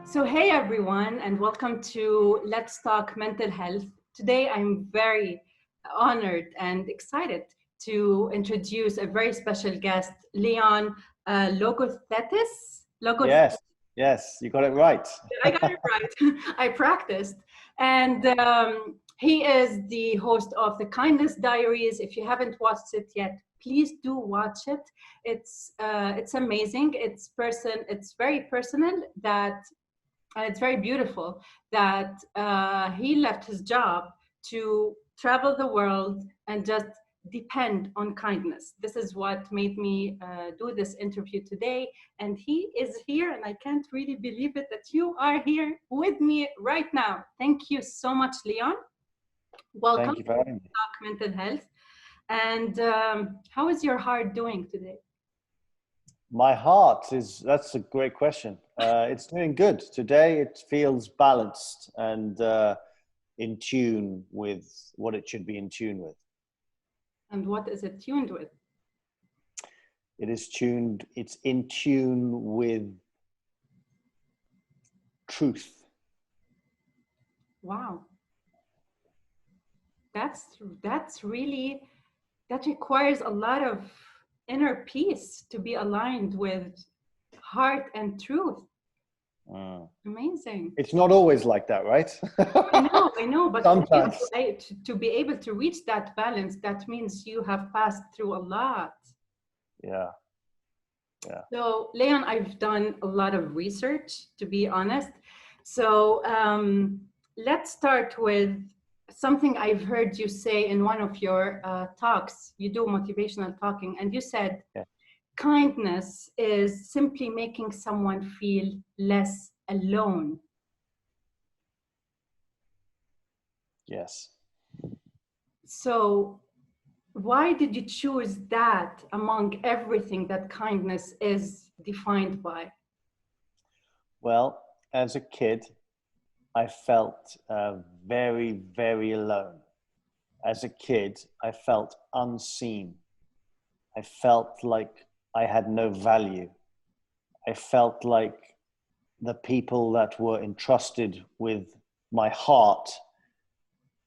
So, hey everyone, and welcome to Let's Talk Mental Health. Today, I'm very honored and excited to introduce a very special guest, Leon Logothetis. Yes, you got it right. I got it right. I practiced. And he is the host of the Kindness Diaries. If you haven't watched it yet, please do watch it. It's amazing. It's very personal that it's very beautiful that he left his job to travel the world and just depend on kindness. This is what made me do this interview today. And he is here, and I can't really believe it that you are here with me right now. Thank you so much, Leon. Welcome. Thank you for having me. To Talk Mental Health. And how is your heart doing today? My heart that's a great question. It's doing good. Today it feels balanced and in tune with what it should be in tune with. And what is it tuned with? It's in tune with truth. Wow. That requires a lot of inner peace to be aligned with heart and truth. Amazing. It's not always like that, right? I know, but sometimes to be able to reach that balance, that means you have passed through a lot. Yeah. So, Leon, I've done a lot of research, to be honest. So let's start with something I've heard you say in one of your talks. You do motivational talking, and you said, kindness is simply making someone feel less alone. Yes. So why did you choose that among everything that kindness is defined by? Well, as a kid, I felt very, very alone. As a kid, I felt unseen. I felt like I had no value. I felt like the people that were entrusted with my heart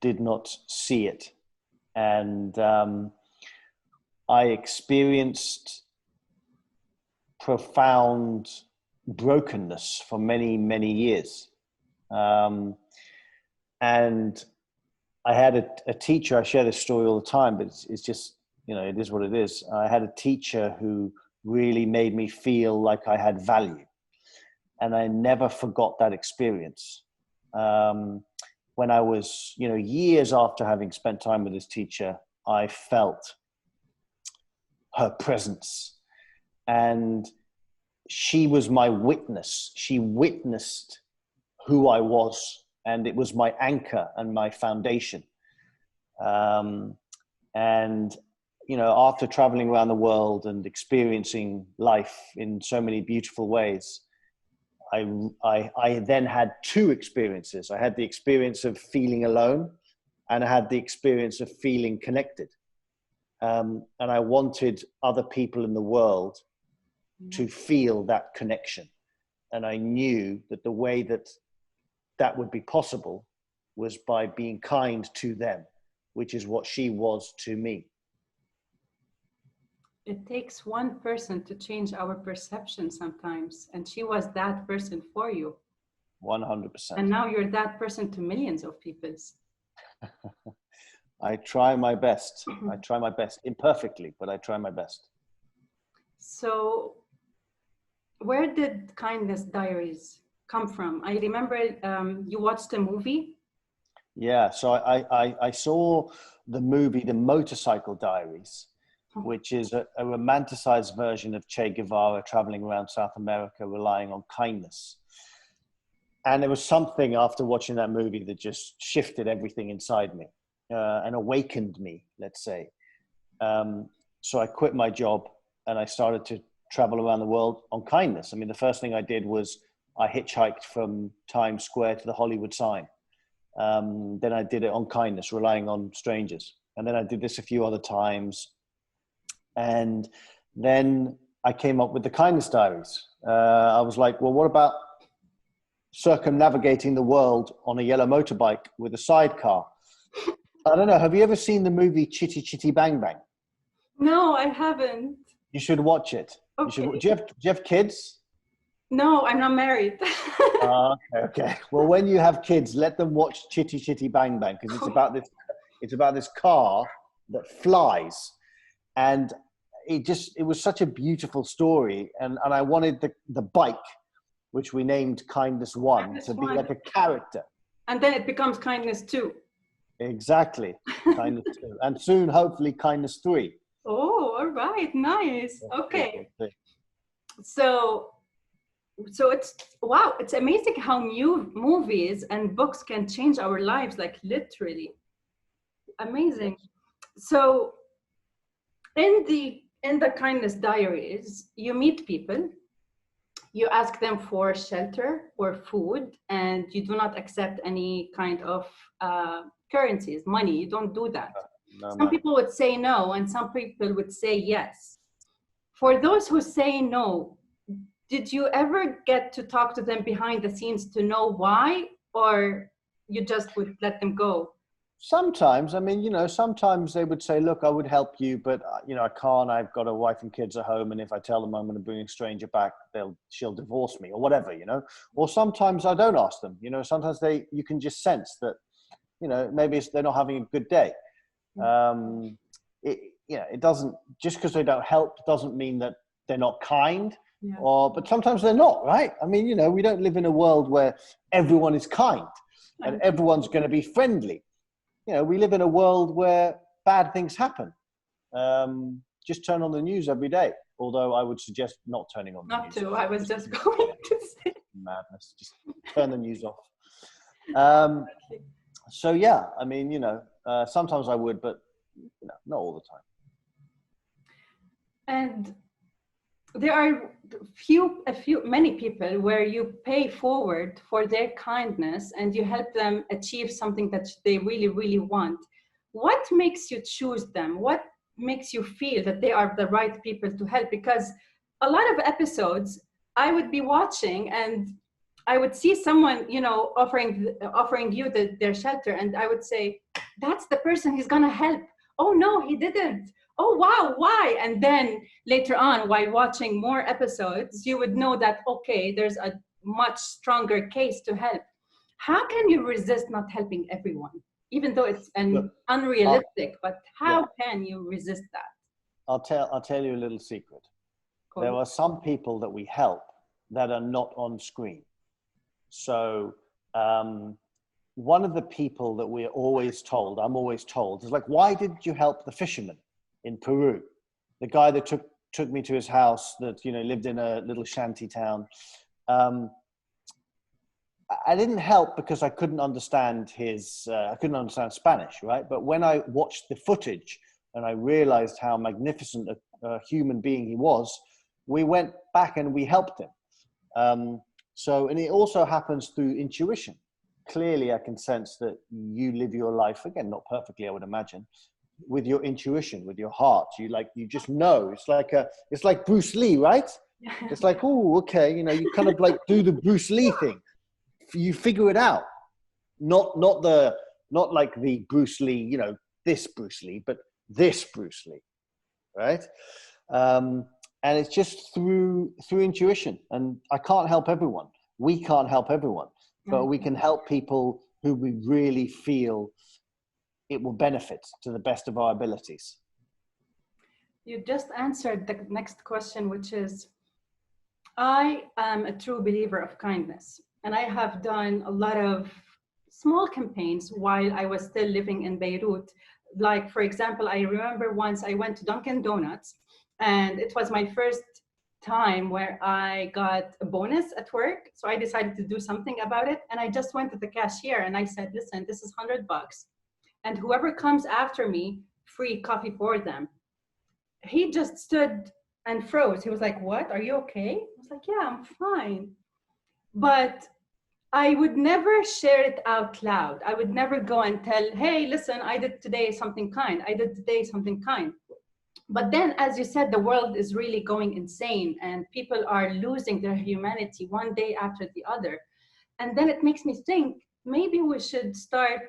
did not see it. And I experienced profound brokenness for many, many years. And I had a teacher, I share this story all the time, but it's just, it is what it is. I had a teacher who really made me feel like I had value. And I never forgot that experience. When I was, years after having spent time with this teacher, I felt her presence. And she was my witness. She witnessed who I was, and it was my anchor and my foundation. After traveling around the world and experiencing life in so many beautiful ways, I then had two experiences. I had the experience of feeling alone, and I had the experience of feeling connected. And I wanted other people in the world to feel that connection. And I knew that the way that would be possible was by being kind to them, which is what she was to me. It takes one person to change our perception sometimes, and she was that person for you. 100%. And now you're that person to millions of people. I try my best. I try my best, imperfectly, but I try my best. So where did Kindness Diaries come from? I remember you watched a movie. Yeah, so I saw the movie, The Motorcycle Diaries, which is a romanticized version of Che Guevara traveling around South America, relying on kindness. And there was something after watching that movie that just shifted everything inside me and awakened me, let's say. So I quit my job and I started to travel around the world on kindness. I mean, the first thing I did was I hitchhiked from Times Square to the Hollywood sign. Then I did it on kindness, relying on strangers. And then I did this a few other times. And then I came up with the Kindness Diaries. I was like, well, what about circumnavigating the world on a yellow motorbike with a sidecar. I don't know. Have you ever seen the movie Chitty Chitty Bang Bang? No, I haven't. You should watch it. Okay. Do you have kids? No, I'm not married. Okay. Well, when you have kids, let them watch Chitty Chitty Bang Bang, because it's about this car that flies, and it was such a beautiful story, and I wanted the bike, which we named Kindness 1, Kindness to be 1. like a character. And then it becomes Kindness 2. Exactly. Kindness 2. And soon, hopefully, Kindness 3. Oh, all right. Nice. Okay. So it's, wow, it's amazing how movies and books can change our lives, like literally. Amazing. So in the Kindness Diaries, you meet people, you ask them for shelter or food, and you do not accept any kind of currencies, money. You don't do that. Some people would say no, and some people would say yes. For those who say no, did you ever get to talk to them behind the scenes to know why, or you just would let them go? Sometimes, I mean, sometimes they would say, look, I would help you, but, I can't. I've got a wife and kids at home. And if I tell them I'm going to bring a stranger back, she'll divorce me or whatever, Or sometimes I don't ask them, sometimes you can just sense that, maybe they're not having a good day. It doesn't, just because they don't help doesn't mean that they're not kind. Yeah. But sometimes they're not, right? I mean, we don't live in a world where everyone is kind and everyone's going to be friendly. We live in a world where bad things happen. Just turn on the news every day. Although I would suggest not turning on the news. Not to, I was just going to say. Madness, just turn the news off. So yeah, I mean, sometimes I would, but not all the time. And there are many people where you pay forward for their kindness and you help them achieve something that they really, really want. What makes you choose them? What makes you feel that they are the right people to help? Because a lot of episodes I would be watching and I would see someone, offering you their shelter, and I would say, that's the person he's gonna help. Oh no, he didn't. Oh wow, why? And then later on, while watching more episodes, you would know that, okay, there's a much stronger case to help. How can you resist not helping everyone? Even though it's unrealistic, but how can you resist that? I'll tell you a little secret. Cool. There are some people that we help that are not on screen. So one of the people that I'm always told, is like, why didn't you help the fisherman in Peru? The guy that took me to his house that, lived in a little shanty town. I didn't help because I couldn't understand Spanish, right? But when I watched the footage and I realized how magnificent a human being he was, we went back and we helped him. And it also happens through intuition. Clearly, I can sense that you live your life, again, not perfectly, I would imagine, with your intuition, with your heart. You just know. It's like Bruce Lee, right? It's like, oh, okay, you kind of like do the Bruce Lee thing. You figure it out. Not like the Bruce Lee, this Bruce Lee, but this Bruce Lee, right? And it's just through intuition. And I can't help everyone. We can't help everyone, but we can help people who we really feel it will benefit to the best of our abilities. You just answered the next question, which is, I am a true believer of kindness. And I have done a lot of small campaigns while I was still living in Beirut. Like, for example, I remember once I went to Dunkin' Donuts, and it was my first time where I got a bonus at work. So I decided to do something about it. And I just went to the cashier and I said, listen, this is $100. And whoever comes after me, free coffee for them. He just stood and froze. He was like, what? Are you okay? I was like, yeah, I'm fine. But I would never share it out loud. I would never go and tell, hey, listen, I did today something kind. I did today something kind. But then, as you said, the world is really going insane and people are losing their humanity one day after the other. And then it makes me think, maybe we should start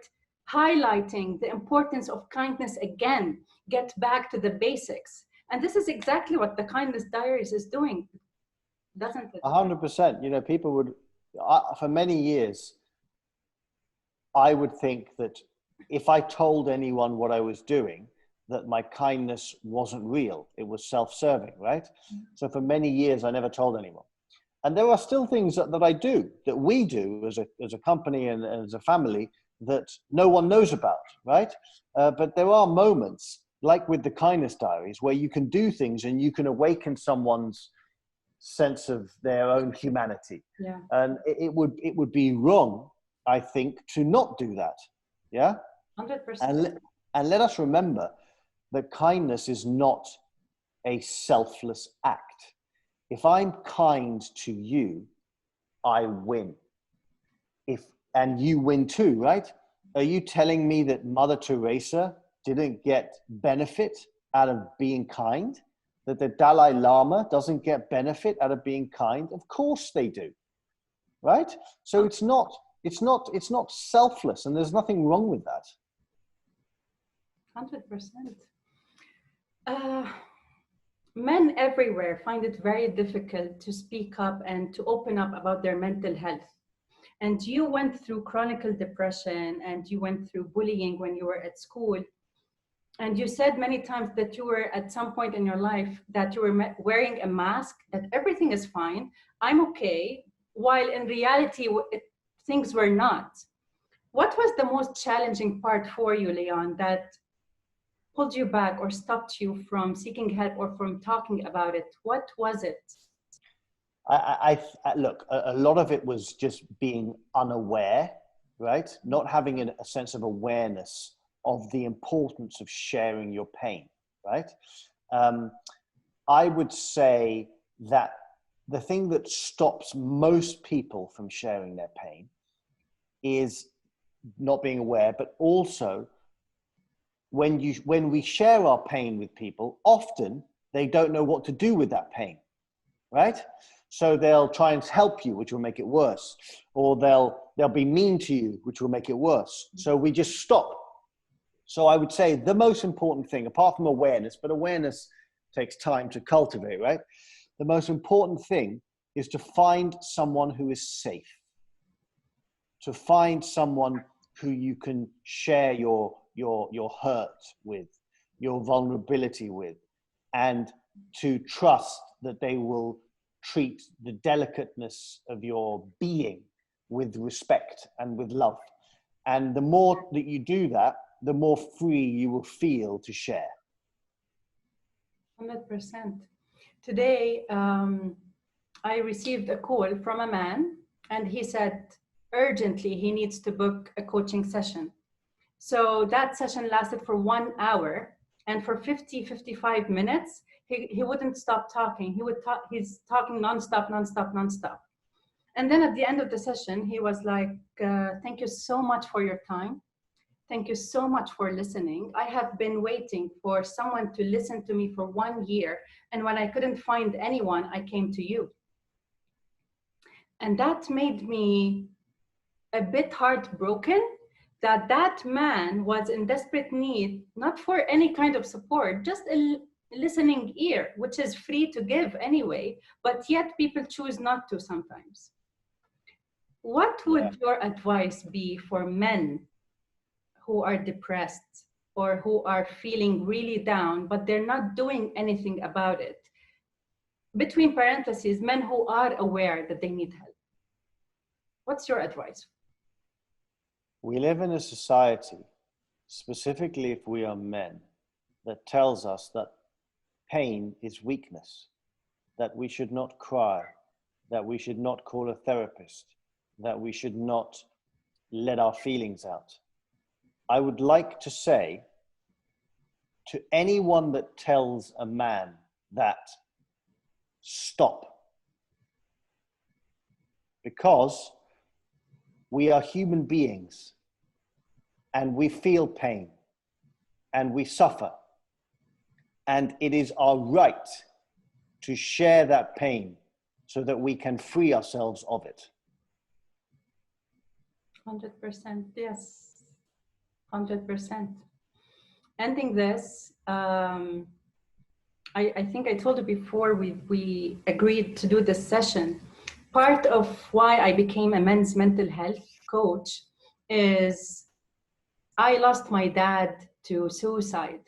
highlighting the importance of kindness again, get back to the basics. And this is exactly what the Kindness Diaries is doing, doesn't it? 100%. You know, people would, for many years, I would think that if I told anyone what I was doing, that my kindness wasn't real. It was self-serving, right? So for many years, I never told anyone. And there are still things that I do, that we do as a company and as a family, that no one knows about, right? But there are moments, like with the Kindness Diaries, where you can do things and you can awaken someone's sense of their own humanity. Yeah. And it would be wrong, I think, to not do that. Yeah. 100%. And let us remember that kindness is not a selfless act. If I'm kind to you, I win. And you win too, right? Are you telling me that Mother Teresa didn't get benefit out of being kind? That the Dalai Lama doesn't get benefit out of being kind? Of course they do, right? So it's not selfless, and there's nothing wrong with that. 100%. Men everywhere find it very difficult to speak up and to open up about their mental health. And you went through chronic depression, and you went through bullying when you were at school. And you said many times that you were at some point in your life that you were wearing a mask, that everything is fine, I'm okay, while in reality, things were not. What was the most challenging part for you, Leon, that pulled you back or stopped you from seeking help or from talking about it? What was it? I look, a lot of it was just being unaware, right? Not having a sense of awareness of the importance of sharing your pain, right? I would say that the thing that stops most people from sharing their pain is not being aware, but also when we share our pain with people, often they don't know what to do with that pain, right? So they'll try and help you, which will make it worse, or they'll be mean to you, which will make it worse. So we just stop. So I would say the most important thing, apart from awareness, but awareness takes time to cultivate, right? The most important thing is to find someone who is safe, to find someone who you can share your hurt with, your vulnerability with, and to trust that they will treat the delicateness of your being with respect and with love. And the more that you do that, the more free you will feel to share. 100%. Today, I received a call from a man, and he said urgently he needs to book a coaching session. So that session lasted for 1 hour, and for 55 minutes, he wouldn't stop talking. He's talking nonstop. And then at the end of the session, he was like, thank you so much for your time. Thank you so much for listening. I have been waiting for someone to listen to me for 1 year. And when I couldn't find anyone, I came to you. And that made me a bit heartbroken that man was in desperate need, not for any kind of support, just a listening ear, which is free to give anyway, but yet people choose not to sometimes. What would your advice be for men who are depressed or who are feeling really down, but they're not doing anything about it? Between parentheses, men who are aware that they need help. What's your advice? We live in a society, specifically if we are men, that tells us that pain is weakness, that we should not cry, that we should not call a therapist, that we should not let our feelings out. I would like to say to anyone that tells a man that, stop. Because we are human beings and we feel pain and we suffer. And it is our right to share that pain so that we can free ourselves of it. 100%. Yes. 100%. Ending this, I think I told you before we agreed to do this session. Part of why I became a men's mental health coach is I lost my dad to suicide.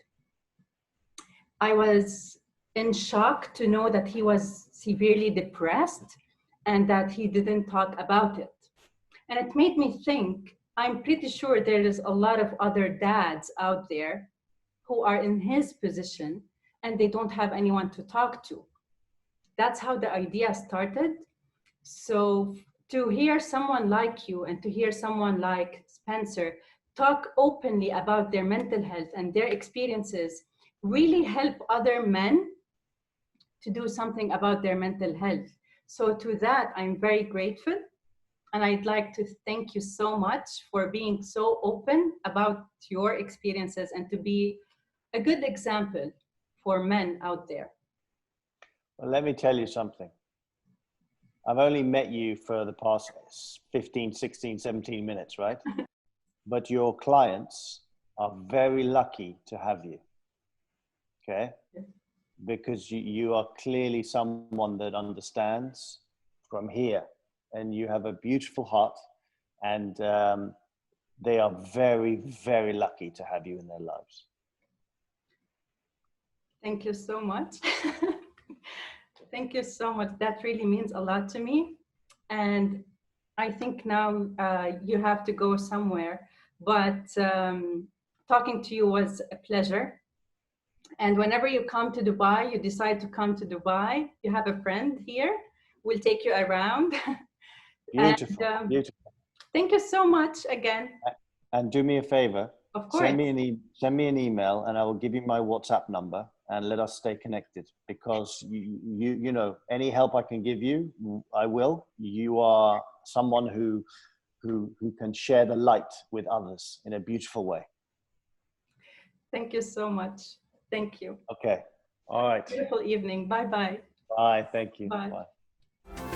I was in shock to know that he was severely depressed and that he didn't talk about it. And it made me think, I'm pretty sure there is a lot of other dads out there who are in his position and they don't have anyone to talk to. That's how the idea started. So to hear someone like you and to hear someone like Spencer talk openly about their mental health and their experiences really help other men to do something about their mental health. So to that, I'm very grateful. And I'd like to thank you so much for being so open about your experiences and to be a good example for men out there. Well, let me tell you something. I've only met you for the past 15, 16, 17 minutes, right? But your clients are very lucky to have you, okay? Because you are clearly someone that understands from here, and you have a beautiful heart, and they are very, very lucky to have you in their lives. Thank you so much. Thank you so much. That really means a lot to me. And I think now you have to go somewhere, but talking to you was a pleasure. And whenever you come to Dubai, you decide to come to Dubai, you have a friend here, we'll take you around. Beautiful, And, beautiful. Thank you so much again. And do me a favor. Of course. Send me an email, and I will give you my WhatsApp number, and let us stay connected. Because you know, any help I can give you, I will. You are someone who can share the light with others in a beautiful way. Thank you so much. Thank you. Okay. All right. Beautiful evening. Bye bye. Bye. Thank you. Bye. Bye.